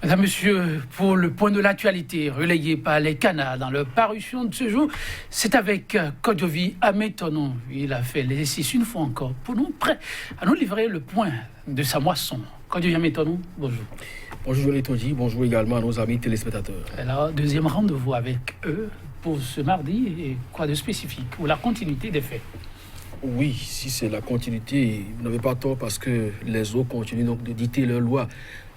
Mesdames, Messieurs, pour le point de l'actualité relayé par les canards dans leur parution de ce jour, c'est avec Kodjovi Ametonon. Il a fait l'exercice une fois encore pour nous, prêt à nous livrer le point de sa moisson. Kodjovi Ametonon, bonjour. Bonjour Joël Tondi, bonjour également à nos amis téléspectateurs. Alors, deuxième rendez-vous avec eux pour ce mardi, et quoi de spécifique, ou la continuité des faits? Oui, si c'est la continuité, vous n'avez pas tort parce que les eaux continuent donc de dicter leurs lois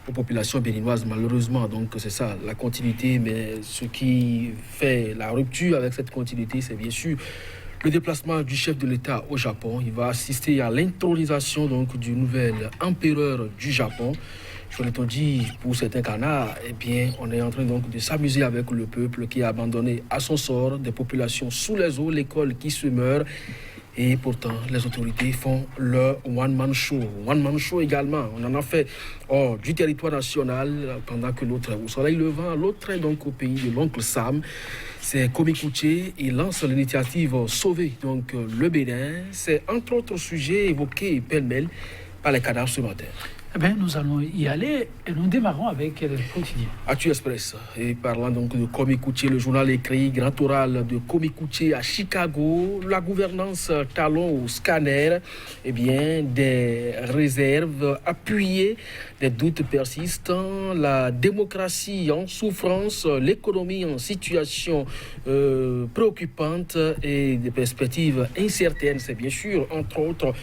aux populations béninoises, malheureusement. Donc c'est ça, la continuité. Mais ce qui fait la rupture avec cette continuité, c'est bien sûr le déplacement du chef de l'État au Japon. Il va assister à l'intronisation donc du nouvel empereur du Japon. Je l'ai dit, pour certains canards, eh bien, on est en train donc de s'amuser avec le peuple qui a abandonné à son sort des populations sous les eaux, l'école qui se meurt. Et pourtant, les autorités font leur one-man show. One-man show également, on en a fait hors du territoire national, pendant que l'autre est au soleil levant. L'autre est donc au pays de l'oncle Sam. C'est Komikouché. Il lance l'initiative Sauver donc le Bénin. C'est entre autres sujets évoqués pêle-mêle par les canards ce matin. Eh bien, nous allons y aller et nous démarrons avec le quotidien. Actu Express. Et parlant donc de Komikouché, le journal écrit Grand oral de Komikouché à Chicago, la gouvernance talon au scanner, eh bien, des réserves appuyées, des doutes persistants, la démocratie en souffrance, l'économie en situation préoccupante et des perspectives incertaines. C'est bien sûr, entre autres,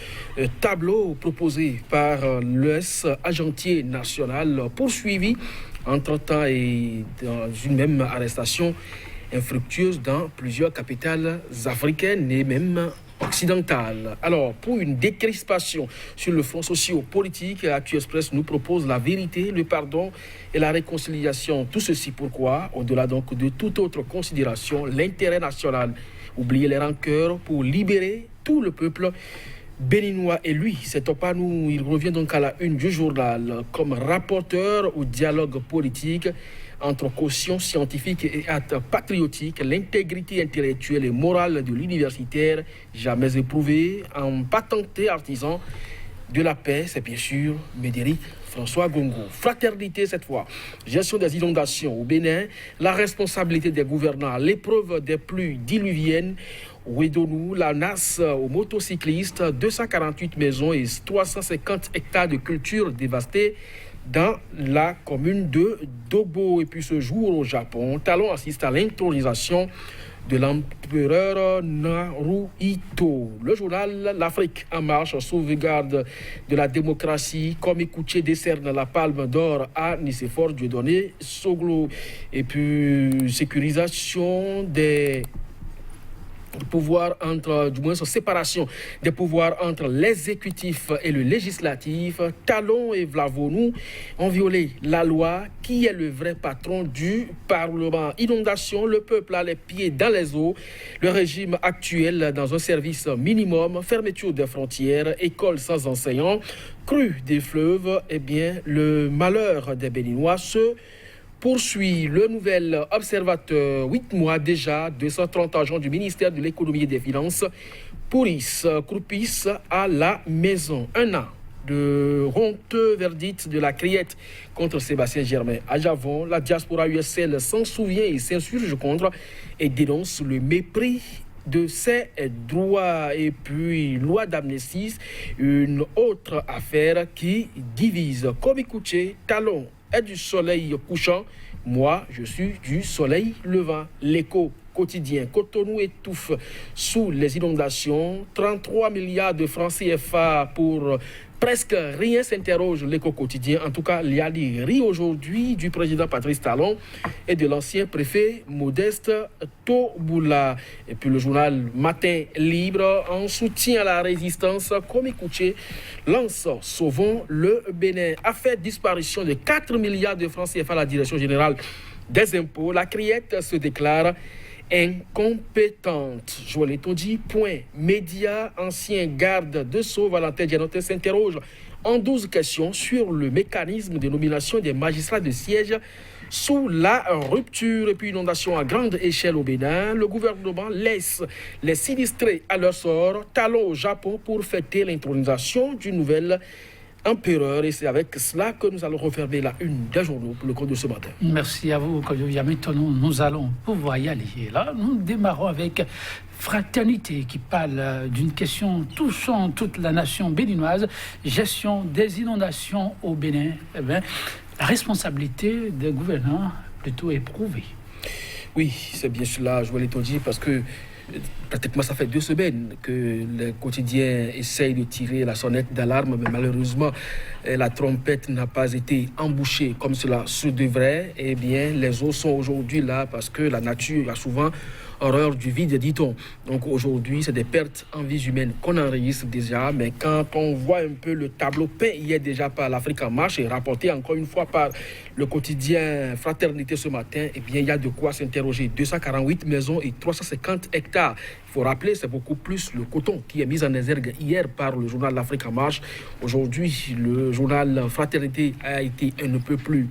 tableau proposé par l'ES agentier national poursuivi entre-temps et dans une même arrestation infructueuse dans plusieurs capitales africaines et même occidentales. Alors, pour une décrispation sur le front socio-politique, Actu Express nous propose la vérité, le pardon et la réconciliation. Tout ceci pourquoi, au-delà donc de toute autre considération, l'intérêt national. Oublier les rancœurs pour libérer tout le peuple béninois. Et lui, c'est Topanou, il revient donc à la une du journal comme rapporteur au dialogue politique entre caution scientifique et acte patriotique, l'intégrité intellectuelle et morale de l'universitaire, jamais éprouvée, en patenté artisan de la paix, c'est bien sûr Médéric François Gongo. Fraternité cette fois, gestion des inondations au Bénin, la responsabilité des gouvernants à l'épreuve des pluies diluviennes. Ouedonou, la NAS aux motocyclistes, 248 maisons et 350 hectares de cultures dévastées dans la commune de Dobo. Et puis ce jour au Japon, Talon assiste à l'intronisation de l'empereur Naruhito. Le journal L'Afrique en marche, sauvegarde de la démocratie, Komikouché décerne la palme d'or à Nicéphore Dieudonné Soglo. Et puis sécurisation des pouvoir du moins séparation des pouvoirs entre l'exécutif et le législatif. Talon et Vlavonou ont violé la loi. Qui est le vrai patron du Parlement? Inondation, le peuple a les pieds dans les eaux. Le régime actuel dans un service minimum, fermeture des frontières, écoles sans enseignants, crue des fleuves. Eh bien, le malheur des Béninois se poursuit. Le nouvel observateur, 8 mois déjà, 230 agents du ministère de l'économie et des finances croupissent à la maison. Un an de honteux verdict de la criette contre Sébastien Germain à Javon. La diaspora USL s'en souvient et s'insurge contre et dénonce le mépris de ses droits. Et puis, loi d'amnistie, une autre affaire qui divise. Komikouché, Talon est du soleil couchant, moi je suis du soleil levant. L'écho quotidien, Cotonou étouffe sous les inondations, 33 milliards de francs CFA pour presque rien, s'interroge l'écho quotidien. En tout cas, Liali rit aujourd'hui du président Patrice Talon et de l'ancien préfet Modeste Toboula. Et puis le journal Matin Libre, en soutien à la résistance, Komikouché lance Sauvons le Bénin. A fait disparition de 4 milliards de francs CFA à la direction générale des impôts. La criette se déclare incompétente. Joël Tondi, point. Média, ancien garde de Sceaux, Valentin Dianotin s'interroge en 12 questions sur le mécanisme de nomination des magistrats de siège sous la rupture. Et puis inondation à grande échelle au Bénin. Le gouvernement laisse les sinistrés à leur sort. Talon au Japon pour fêter l'intronisation du nouvel empereur. Et c'est avec cela que nous allons refermer la une des journaux pour le compte de ce matin. Merci à vous, Kodjovi Ametono. Nous allons pouvoir y aller. Et là, nous démarrons avec Fraternité qui parle d'une question touchant toute la nation béninoise, gestion des inondations au Bénin. Eh bien, la responsabilité des gouvernants plutôt éprouvée. Oui, c'est bien cela, je voulais te dire, parce que pratiquement ça fait 2 semaines que les quotidiens essayent de tirer la sonnette d'alarme, mais malheureusement la trompette n'a pas été embouchée comme cela se devrait. Eh bien, les eaux sont aujourd'hui là parce que la nature a souvent horreur du vide, dit-on. Donc aujourd'hui, c'est des pertes en vies humaines qu'on enregistre déjà, mais quand on voit un peu le tableau peint hier déjà par l'Afrique en marche et rapporté encore une fois par le quotidien Fraternité ce matin, eh bien, il y a de quoi s'interroger. 248 maisons et 350 hectares. Il faut rappeler, c'est beaucoup plus le coton qui est mis en exergue hier par le journal L'Afrique en marche. Aujourd'hui, le journal Fraternité a été un peu plus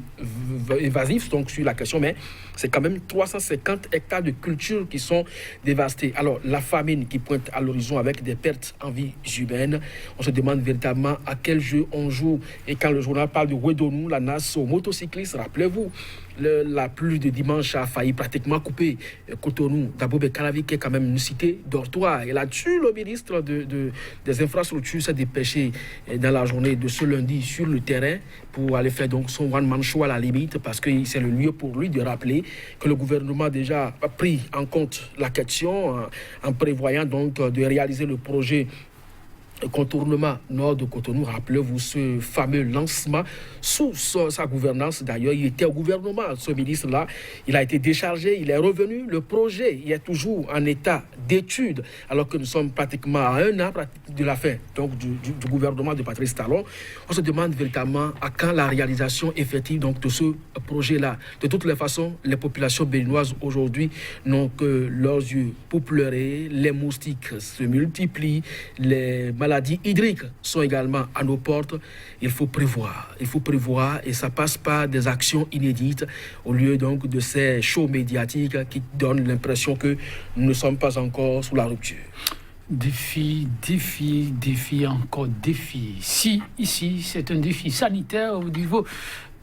évasif donc, sur la question, mais c'est quand même 350 hectares de culture qui sont dévastés. Alors, la famine qui pointe à l'horizon avec des pertes en vie humaine, on se demande véritablement à quel jeu on joue. Et quand le journal parle de Wedonou, la NAS aux motocyclistes, rappelez-vous, la pluie de dimanche a failli pratiquement couper Cotonou, Dabo Bekalavi, qui est quand même une cité dortoir. Et là-dessus, le ministre des infrastructures s'est dépêché dans la journée de ce lundi sur le terrain pour aller faire donc son one-man show à la limite, parce que c'est le lieu pour lui de rappeler que le gouvernement a déjà pris en compte la question en prévoyant donc de réaliser le projet contournement nord de Cotonou. Rappelez-vous ce fameux lancement sous sa gouvernance. D'ailleurs, il était au gouvernement, ce ministre-là. Il a été déchargé, il est revenu. Le projet il est toujours en état d'étude, alors que nous sommes pratiquement à 1 an de la fin donc, du gouvernement de Patrice Talon. On se demande véritablement à quand la réalisation effective donc, de ce projet-là. De toutes les façons, les populations béninoises aujourd'hui n'ont que leurs yeux pour pleurer. Les moustiques se multiplient, les maladies hydriques sont également à nos portes. Il faut prévoir et ça passe par des actions inédites au lieu donc de ces shows médiatiques qui donnent l'impression que nous ne sommes pas encore sous la rupture. Défi, encore défi. Si, ici, c'est un défi sanitaire au niveau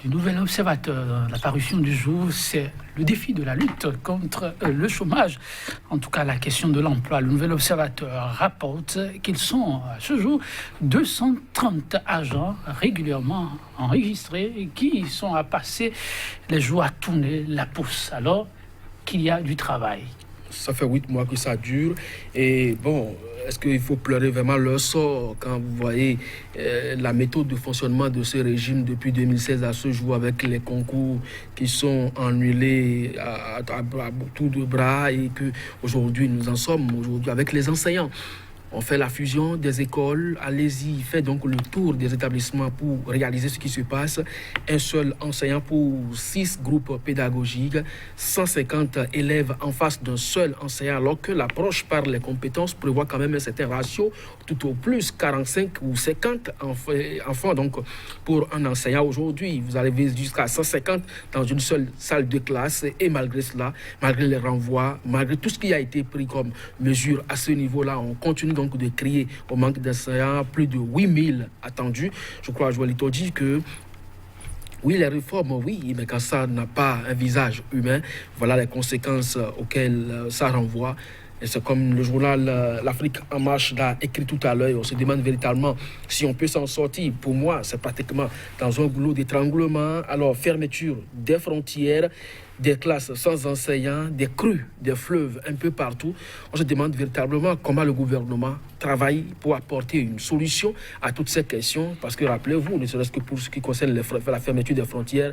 du Nouvel Observateur. La parution du jour, c'est le défi de la lutte contre le chômage. En tout cas, la question de l'emploi. Le Nouvel Observateur rapporte qu'ils sont, à ce jour, 230 agents régulièrement enregistrés et qui sont à passer les jours à tourner la pousse, alors qu'il y a du travail. Ça fait 8 mois que ça dure. Et bon, est-ce qu'il faut pleurer vraiment leur sort quand vous voyez la méthode de fonctionnement de ce régime depuis 2016 à ce jour avec les concours qui sont annulés à tour de bras et qu'aujourd'hui nous en sommes avec les enseignants. On fait la fusion des écoles, allez-y, faites donc le tour des établissements pour réaliser ce qui se passe. Un seul enseignant pour 6 groupes pédagogiques, 150 élèves en face d'un seul enseignant, alors que l'approche par les compétences prévoit quand même un certain ratio, tout au plus 45 ou 50 enfants donc, pour un enseignant. Aujourd'hui, vous arrivez jusqu'à 150 dans une seule salle de classe et malgré cela, malgré les renvois, malgré tout ce qui a été pris comme mesure à ce niveau-là, on continue donc de crier au manque d'enseignants, plus de 8000 attendus. Je crois, Joël dit que oui, les réformes, oui, mais quand ça n'a pas un visage humain, voilà les conséquences auxquelles ça renvoie. Et c'est comme le journal L'Afrique en marche l'a écrit tout à l'heure. On se demande véritablement si on peut s'en sortir. Pour moi, c'est pratiquement dans un goulot d'étranglement. Alors, fermeture des frontières, des classes sans enseignants, des crues, des fleuves un peu partout. On se demande véritablement comment le gouvernement travaille pour apporter une solution à toutes ces questions. Parce que rappelez-vous, ne serait-ce que pour ce qui concerne la fermeture des frontières,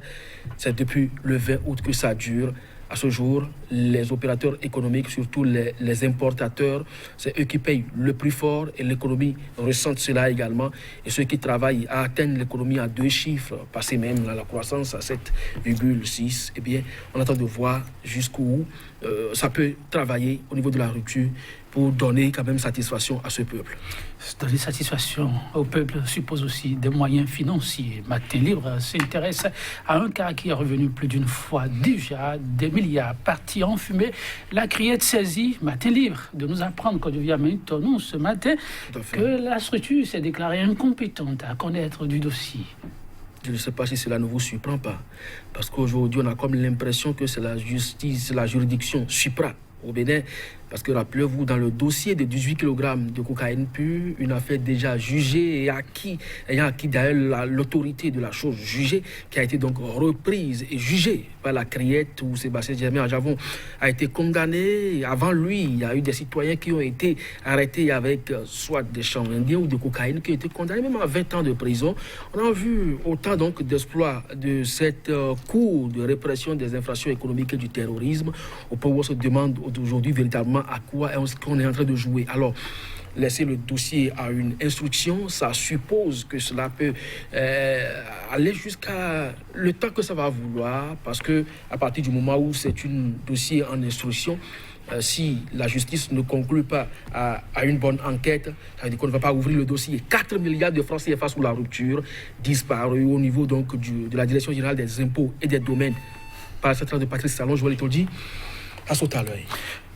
c'est depuis le 20 août que ça dure. À ce jour, les opérateurs économiques, surtout les importateurs, c'est eux qui payent le plus fort et l'économie ressent cela également. Et ceux qui travaillent à atteindre l'économie à 2 chiffres, passer même la croissance à 7,6, eh bien, on attend de voir jusqu'où ça peut travailler au niveau de la rupture. pour donner quand même satisfaction à ce peuple. Donner satisfaction au peuple suppose aussi des moyens financiers. Matin Libre s'intéresse à un cas qui est revenu plus d'une fois déjà, des milliards partis en fumée. La criette saisie, Matin Libre, de nous apprendre qu'au Amétonon ce matin que la structure s'est déclarée incompétente à connaître du dossier. Je ne sais pas si cela ne vous surprend pas, parce qu'aujourd'hui on a comme l'impression que c'est la justice, la juridiction supra au Bénin, parce que rappelez-vous, dans le dossier de 18 kg de cocaïne pure, une affaire déjà jugée et ayant acquis d'ailleurs l'autorité de la chose jugée, qui a été donc reprise et jugée par la criette où Sébastien Germain Adjavon a été condamné. Avant lui, il y a eu des citoyens qui ont été arrêtés avec soit des champs indiens ou de cocaïne qui ont été condamnés même à 20 ans de prison. On a vu autant donc d'exploits de cette cour de répression des infractions économiques et du terrorisme, au point où on se demande aujourd'hui véritablement à quoi est-ce qu'on est en train de jouer. Alors, laisser le dossier à une instruction, ça suppose que cela peut aller jusqu'à le temps que ça va vouloir, parce que à partir du moment où c'est un dossier en instruction, si la justice ne conclut pas à une bonne enquête, ça veut dire qu'on ne va pas ouvrir le dossier. 4 milliards de francs CFA sous la rupture, disparus au niveau donc de la Direction générale des impôts et des domaines par le centre de Patrice Talon, Joël Etoldi, à sauter à l'œil.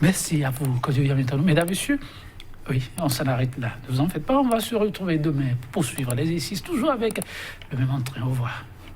Merci à vous, Kodjovi Amétonon. Mesdames, Messieurs, oui, on s'en arrête là. Ne vous en faites pas, on va se retrouver demain pour poursuivre l'exercice, toujours avec le même entrain. Au revoir.